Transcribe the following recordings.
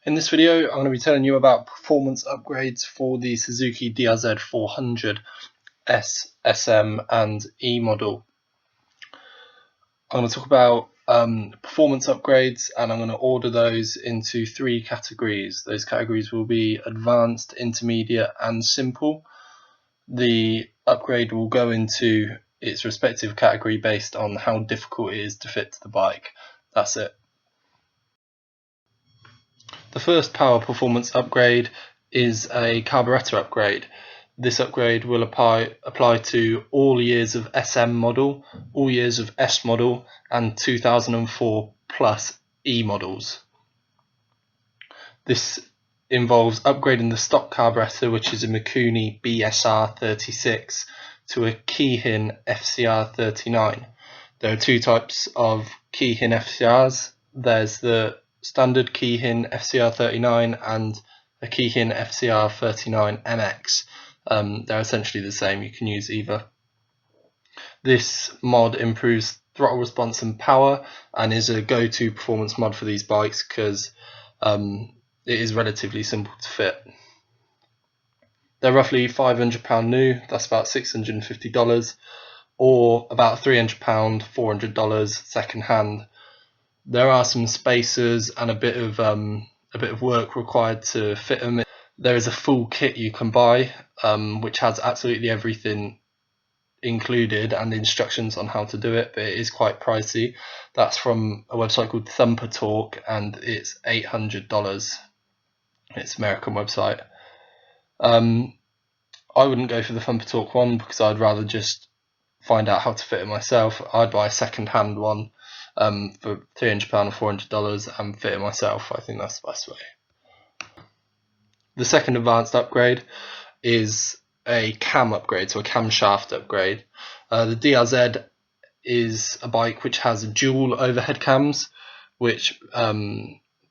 In this video, I'm going to be telling you about performance upgrades for the Suzuki DRZ400 S, SM and E model. I'm going to talk about performance upgrades, and I'm going to order those into three categories. Those categories will be advanced, intermediate and simple. The upgrade will go into its respective category based on how difficult it is to fit to the bike. That's it. The first power performance upgrade is a carburetor upgrade. This upgrade will apply to all years of SM model, all years of S model, and 2004 plus E models. This involves upgrading the stock carburetor, which is a Mikuni BSR36, to a Keihin FCR39. There are two types of Keihin FCRs. There's the standard Keihin FCR39 and a Keihin FCR39MX. They're essentially the same, you can use either. This mod improves throttle response and power and is a go-to performance mod for these bikes because it is relatively simple to fit. They're roughly £500 new, that's about $650, or about £300, $400 second hand. There are some spacers and a bit of work required to fit them. There is a full kit you can buy, which has absolutely everything included and instructions on how to do it, but it is quite pricey. That's from a website called Thumper Talk, and it's $800. It's an American website. I wouldn't go for the Thumper Talk one because I'd rather just find out how to fit it myself. I'd buy a second-hand one for £300 or $400 and fit it myself. I think that's the best way. The second advanced upgrade is a cam upgrade, so a camshaft upgrade. The DRZ is a bike which has dual overhead cams, which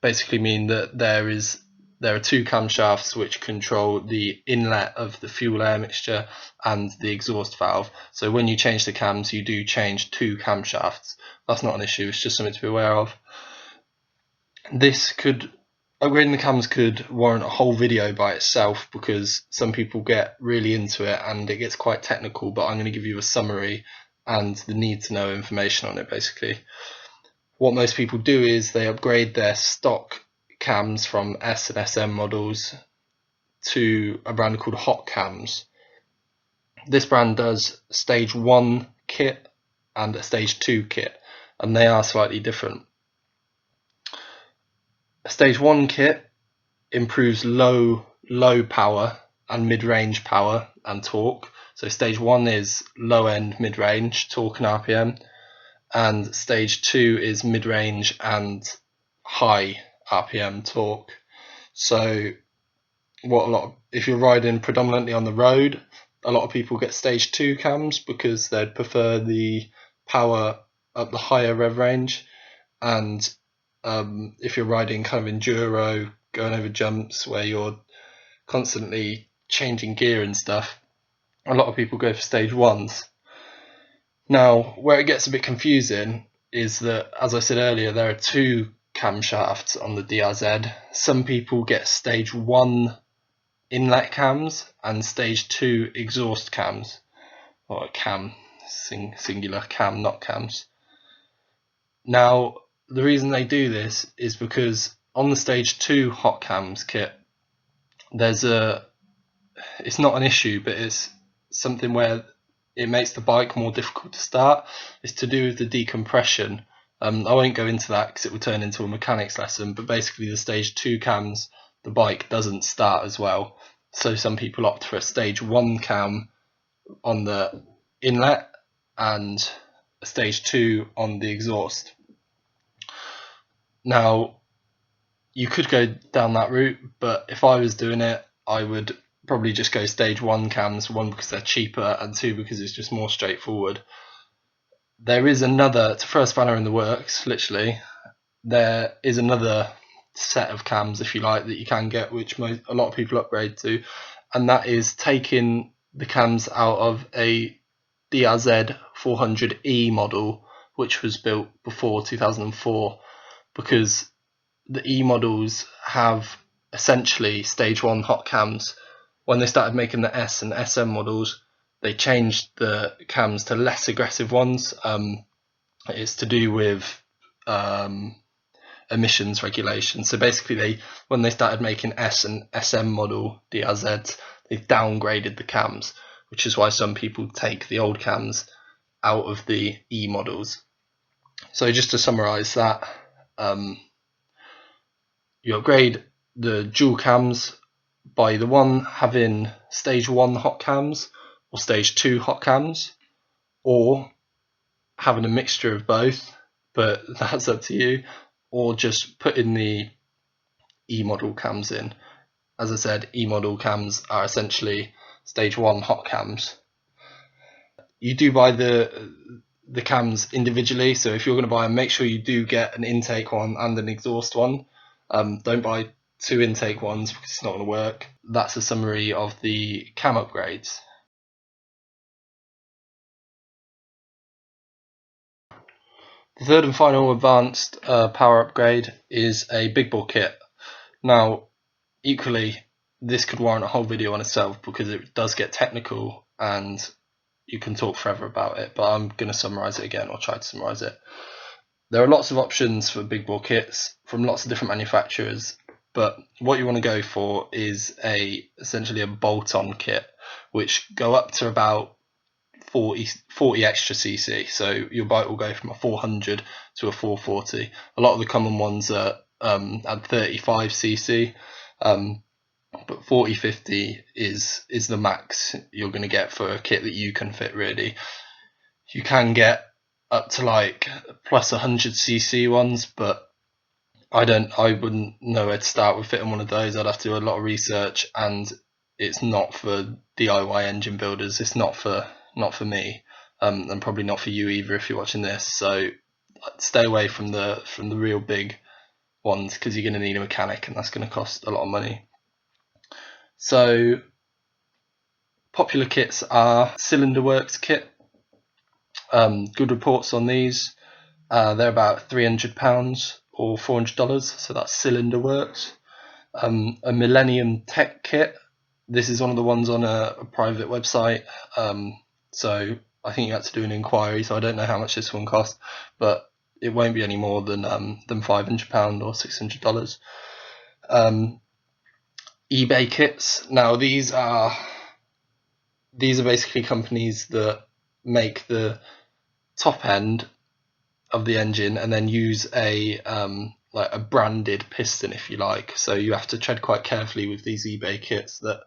basically mean that there are two camshafts which control the inlet of the fuel air mixture and the exhaust valve. So when you change the cams, you do change two camshafts. That's not an issue, it's just something to be aware of. Upgrading the cams could warrant a whole video by itself because some people get really into it and it gets quite technical, but I'm going to give you a summary and the need to know information on it basically. What most people do is they upgrade their stock cams from S and SM models to a brand called HOTCAMS. This brand does stage 1 kit and a stage 2 kit, and they are slightly different. A stage 1 kit improves low power and mid-range power and torque. So stage 1 is low end mid-range torque and RPM, and stage 2 is mid-range and high RPM torque. So if you're riding predominantly on the road, a lot of people get stage 2 cams because they'd prefer the power at the higher rev range. And if you're riding kind of enduro, going over jumps where you're constantly changing gear and stuff, a lot of people go for stage 1s. Now, where it gets a bit confusing is that, as I said earlier, there are two camshafts on the DRZ. Some people get stage 1 inlet cams and stage 2 exhaust cams, or a cam, singular cam, not cams. Now, the reason they do this is because on the stage 2 HOTCAMS kit, it's not an issue, but it's something where it makes the bike more difficult to start. It's to do with the decompression. I won't go into that because it will turn into a mechanics lesson, but basically the stage 2 cams, the bike doesn't start as well. So some people opt for a stage 1 cam on the inlet and a stage 2 on the exhaust. Now, you could go down that route, but if I was doing it, I would probably just go stage 1 cams, 1 because they're cheaper and 2 because it's just more straightforward. There is another, to throw a spanner in the works, literally, there is another set of cams, if you like, that you can get, which a lot of people upgrade to, and that is taking the cams out of a DRZ400E model, which was built before 2004, because the E models have essentially stage 1 hot cams. When they started making the S and SM models, they changed the cams to less aggressive ones. It's to do with emissions regulation. So basically, when they started making S and SM model DRZs, they downgraded the cams, which is why some people take the old cams out of the E models. So just to summarize that, you upgrade the dual cams by the one having stage 1 hot cams or stage 2 hot cams, or having a mixture of both, but that's up to you, or just putting the E model cams in. As I said, E model cams are essentially stage 1 hot cams. You do buy the cams individually, so if you're going to buy them, make sure you do get an intake one and an exhaust one. Don't buy 2 intake ones because it's not going to work. That's a summary of the cam upgrades. The third and final advanced power upgrade is a big bore kit. Now, equally, this could warrant a whole video on itself because it does get technical and you can talk forever about it, but I'm going to summarize it again, or try to summarize it. There are lots of options for big bore kits from lots of different manufacturers, but what you want to go for is essentially a bolt-on kit, which go up to about 40 extra cc. So your bike will go from a 400 to a 440. A lot of the common ones are at 35 cc, but 40-50 is the max you're going to get for a kit that you can fit. Really, you can get up to like plus 100 cc ones, but I wouldn't know where to start with fitting one of those. I'd have to do a lot of research, and it's not for DIY engine builders. It's not for me, and probably not for you either if you're watching this. So stay away from the real big ones, because you're going to need a mechanic, and that's going to cost a lot of money. So popular kits are Cylinder Works kit. Good reports on these. They're about £300 or $400. So that's Cylinder Works. A Millennium Tech kit. This is one of the ones on a private website. So I think you had to do an inquiry. So I don't know how much this one costs, but it won't be any more than £500 or $600. eBay kits. Now these are basically companies that make the top end of the engine and then use a branded piston, if you like. So you have to tread quite carefully with these eBay kits, that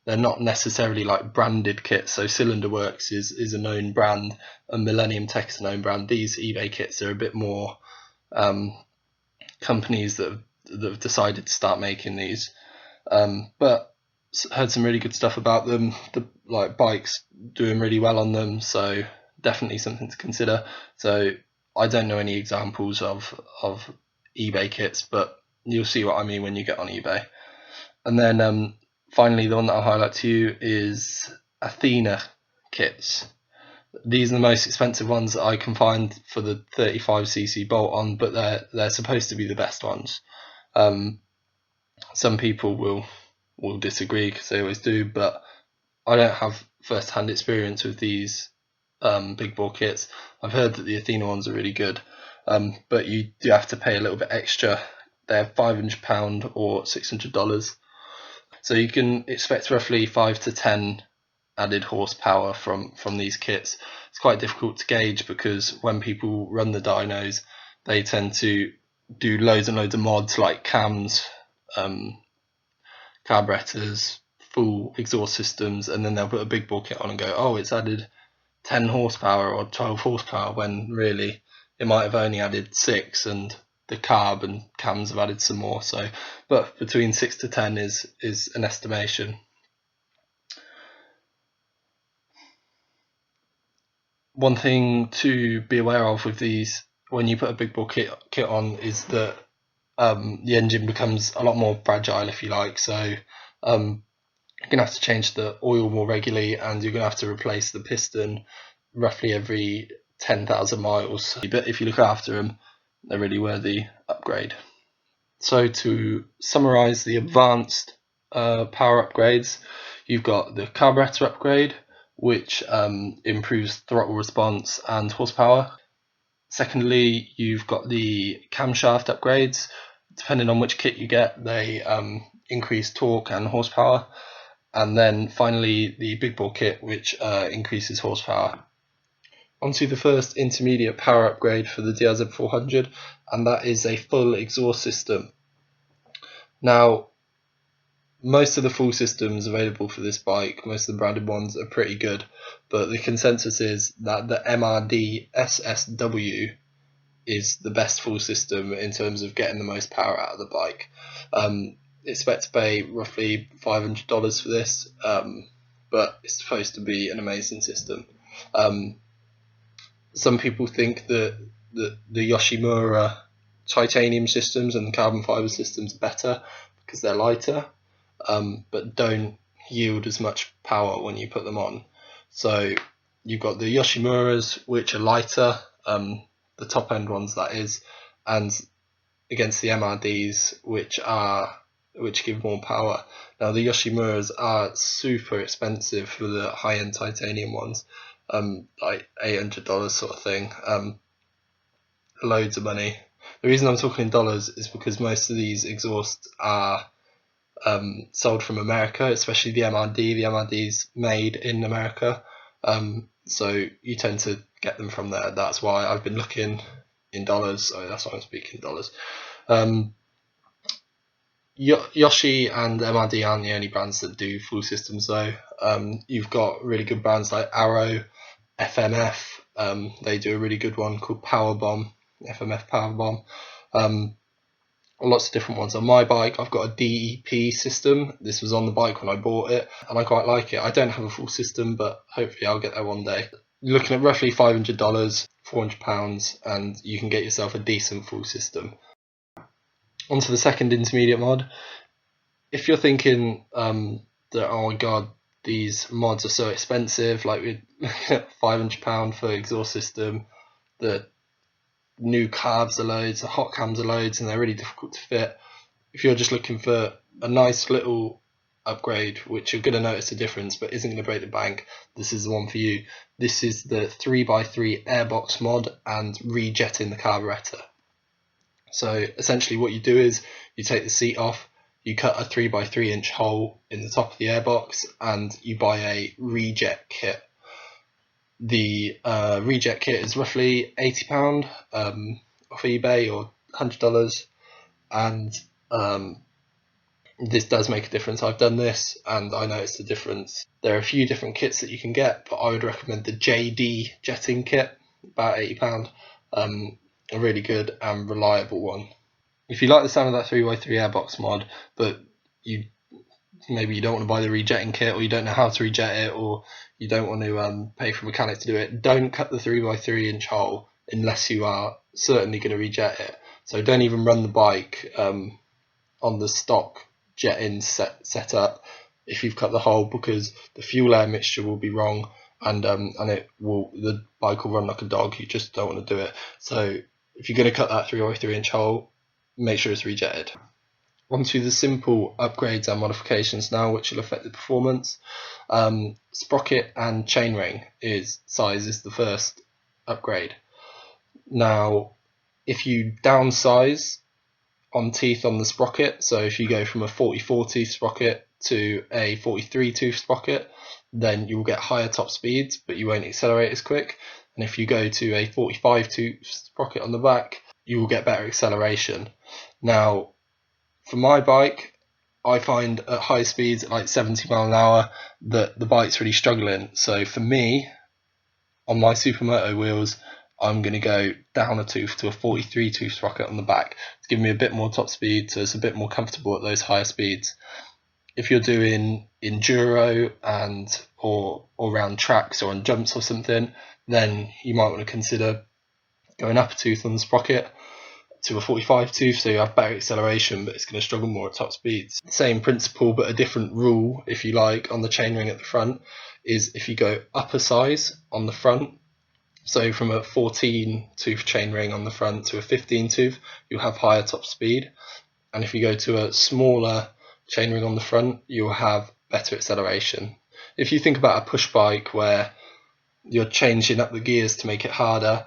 they're not necessarily like branded kits. So Cylinder Works is a known brand, and Millennium Tech is a known brand. These eBay kits are a bit more companies that have decided to start making these. But heard some really good stuff about them. The bikes doing really well on them, so definitely something to consider. So I don't know any examples of eBay kits, but you'll see what I mean when you get on eBay. And then finally, the one that I'll highlight to you is Athena kits. These are the most expensive ones that I can find for the 35cc bolt on, but they're supposed to be the best ones. Some people will disagree, because they always do, but I don't have first-hand experience with these big bore kits. I've heard that the Athena ones are really good, but you do have to pay a little bit extra. They're £500 or $600. So you can expect roughly 5 to 10 added horsepower from these kits. It's quite difficult to gauge, because when people run the dynos, they tend to do loads and loads of mods like cams, carburetors, full exhaust systems, and then they'll put a big bore kit on and go, oh, it's added 10 horsepower or 12 horsepower, when really it might have only added 6, and the carb and cams have added some more. So, but between 6 to 10 is an estimation. One thing to be aware of with these, when you put a big bore kit on, is that the engine becomes a lot more fragile, if you like. So you're going to have to change the oil more regularly, and you're going to have to replace the piston roughly every 10,000 miles. But if you look after them, they're really worthy upgrade. So to summarize the advanced power upgrades, you've got the carburetor upgrade, which improves throttle response and horsepower. Secondly, you've got the camshaft upgrades. Depending on which kit you get, they increase torque and horsepower. And then finally, the big bore kit, which increases horsepower. Onto the first intermediate power upgrade for the DRZ400, and that is a full exhaust system. Now, most of the full systems available for this bike, most of the branded ones, are pretty good, but the consensus is that the MRD SSW is the best full system in terms of getting the most power out of the bike. Expect to pay roughly $500 for this, but it's supposed to be an amazing system. Some people think that the Yoshimura titanium systems and the carbon fiber systems are better because they're lighter, but don't yield as much power when you put them on. So you've got the Yoshimuras, which are lighter, the top end ones that is, and against the MRDs, which give more power. Now the Yoshimuras are super expensive for the high end titanium ones, like $800 sort of thing, loads of money. The reason I'm talking in dollars is because most of these exhausts are sold from America, especially the MRD. The MRD's made in America, so you tend to get them from there. That's why I've been looking in dollars, so that's why I'm speaking dollars. Yoshi and MRD aren't the only brands that do full systems though. You've got really good brands like Arrow, FMF, they do a really good one called Powerbomb, FMF Powerbomb. Lots of different ones. On my bike, I've got a DEP system. This was on the bike when I bought it, and I quite like it. I don't have a full system, but hopefully I'll get there one day. You're looking at roughly $500, £400, and you can get yourself a decent full system. Onto the second intermediate mod. If you're thinking that, oh my god, these mods are so expensive, like we're looking at £500 for exhaust system, the new carbs are loads, the HOTCAMS are loads, and they're really difficult to fit. If you're just looking for a nice little upgrade, which you're going to notice a difference but isn't going to break the bank, this is the one for you. This is the 3x3 airbox mod and rejetting the carburetor. So essentially what you do is you take the seat off, you cut a 3x3 inch hole in the top of the airbox, and you buy a reject kit. The reject kit is roughly £80 off eBay or $100, and this does make a difference. I've done this and I noticed the difference. There are a few different kits that you can get, but I would recommend the JD jetting kit, about £80, a really good and reliable one. If you like the sound of that 3x3 airbox mod, but maybe you don't want to buy the rejetting kit, or you don't know how to reject it, or you don't want to pay for a mechanic to do it, don't cut the 3x3 inch hole unless you are certainly going to reject it. So don't even run the bike on the stock jet-in set up if you've cut the hole, because the fuel air mixture will be wrong, and the bike will run like a dog. You just don't want to do it. So if you're going to cut that 3x3 inch hole, make sure it's rejected. Onto the simple upgrades and modifications now, which will affect the performance. Sprocket and chainring size is the first upgrade. Now, if you downsize on teeth on the sprocket, so if you go from a 44 tooth sprocket to a 43 tooth sprocket, then you will get higher top speeds, but you won't accelerate as quick. And if you go to a 45 tooth sprocket on the back, you will get better acceleration. Now, for my bike, I find at high speeds, at like 70 miles an hour, that the bike's really struggling. So for me, on my Supermoto wheels, I'm going to go down a tooth to a 43 tooth sprocket on the back to give me a bit more top speed, so it's a bit more comfortable at those higher speeds. If you're doing enduro or around tracks or on jumps or something, then you might want to consider going up a tooth on the sprocket to a 45 tooth, so you have better acceleration, but it's going to struggle more at top speeds. Same principle, but a different rule, if you like, on the chainring at the front, is if you go up a size on the front, so from a 14 tooth chainring on the front to a 15 tooth, you'll have higher top speed. and if you go to a smaller chainring on the front, you'll have better acceleration. If you think about a push bike where you're changing up the gears to make it harder,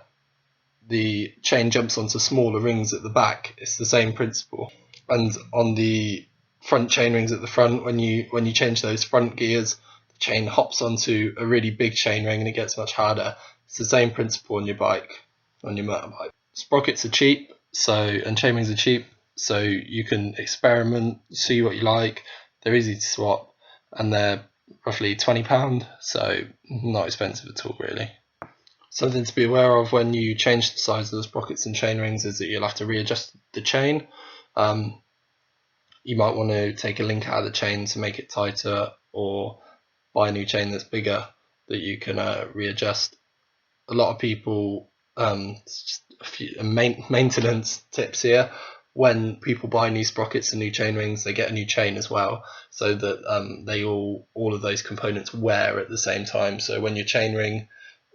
the chain jumps onto smaller rings at the back. It's the same principle. And on the front chain rings at the front, when you change those front gears, the chain hops onto a really big chain ring and it gets much harder. It's the same principle on your bike, on your motorbike. Sprockets are cheap, and chain rings are cheap, so you can experiment, see what you like. They're easy to swap, and they're roughly £20, so not expensive at all really. Something to be aware of when you change the size of the sprockets and chain rings is that you'll have to readjust the chain. You might want to take a link out of the chain to make it tighter, or buy a new chain that's bigger that you can readjust. A lot of people, just a few maintenance tips here. When people buy new sprockets and new chain rings, they get a new chain as well, so that they all of those components wear at the same time. So when your chain ring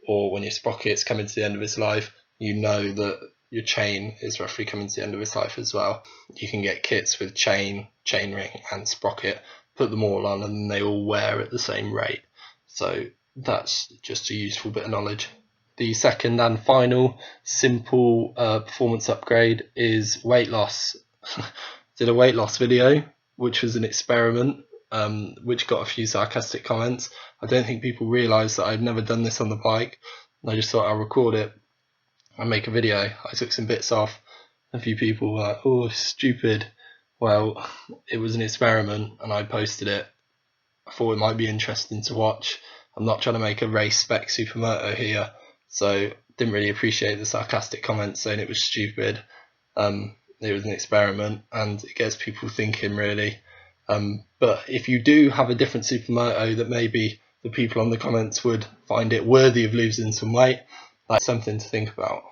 or when your sprocket's coming to the end of its life, you know that your chain is roughly coming to the end of its life as well. You can get kits with chain ring and sprocket, put them all on, and they all wear at the same rate. So that's just a useful bit of knowledge. The second and final simple performance upgrade is weight loss. Did a weight loss video, which was an experiment, which got a few sarcastic comments. I don't think people realised that I'd never done this on the bike. I just thought I'll record it and make a video. I took some bits off. A few people were like, "Oh, stupid." Well, it was an experiment and I posted it. I thought it might be interesting to watch. I'm not trying to make a race spec supermoto here, so didn't really appreciate the sarcastic comments saying it was stupid. It was an experiment and it gets people thinking really. But if you do have a different supermoto that maybe the people on the comments would find it worthy of losing some weight, that's something to think about.